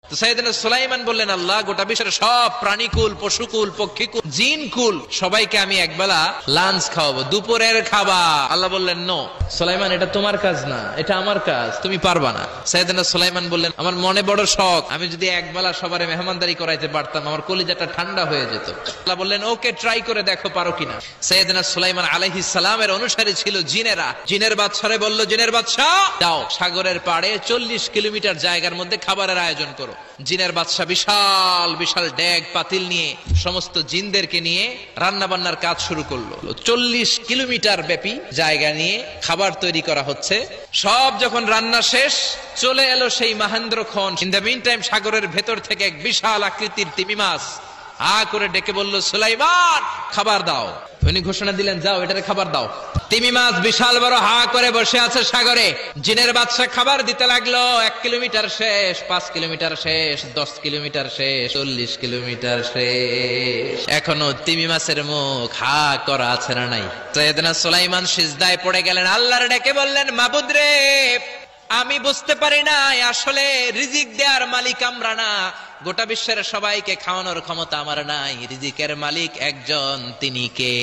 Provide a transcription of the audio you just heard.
তো সাইয়েদনা সুলাইমান বললেন, আল্লাহ, গোটা বিশ্বের সব প্রাণীকুল, পশুকুল, পক্ষীকুল, জিনকুল সবাইকে আমি একবেলা লাঞ্চ খাওয়াবো, দুপুরের খাবার। আল্লাহ বললেন, নো সুলাইমান, এটা তোমার কাজ না, এটা আমার কাজ, তুমি পারবা না। সাইয়েদনা সুলাইমান বললেন, আমার মনে বড় শখ, আমি যদি একবেলা সবারে মেহমানদারি করাইতে পারতাম, আমার কলিজাটা ঠান্ডা হয়ে যেত। আল্লাহ বললেন, ওকে, ট্রাই করে দেখো পারো কিনা। সাইয়েদনা সুলাইমান আলাইহিস সালামের অনুসারী ছিল জিনেরা। জিনের বাদশারে বলল, জিনের বাদশা, যাও সাগরের পাড়ে 40 কিলোমিটার জায়গার মধ্যে খাবারের আয়োজন করো। জিনের বাদশা বিশাল বিশাল ডেগ পাতিল নিয়ে সমস্ত জিনদেরকে নিয়ে রান্না বান্নার কাজ শুরু করলো। 40 কিলোমিটার ব্যাপী জায়গা নিয়ে খাবার তৈরি করা হচ্ছে। সব যখন রান্না শেষ, চলে এলো সেই মহেন্দ্রক্ষণ। ইন দ্য মিন টাইম সাগরের ভেতর থেকে এক বিশাল আকৃতির তিমি মাছ করে ডেকে বলল, সুলাইমান, খাবার দাও। উনি ঘোষণা দিলেন, যাও এটারে খাবার দাও। তিমি মাছ বিশাল বড় করে বসে আছে সাগরে। জিনের বাদশা খাবার দিতে লাগলো। 1 কিলোমিটার শেষ, 5 কিলোমিটার শেষ, 10 কিলোমিটার শেষ, 40 কিলোমিটার শেষ, এখনো তিমি মাছের মুখ করা আছে না নাই? সাইয়েদনা সুলাইমান সিজদায় পড়ে গেলেন, আল্লাহর ডেকে বললেন, মাবুদ রে, আমি বুঝতে পারি না, আসলে রিজিক দেওয়ার মালিক আমরা না, গোটা বিশ্বের সবাইকে খাওয়ানোর ক্ষমতা আমার নাই, রিজিকের মালিক একজন, তিনি কে?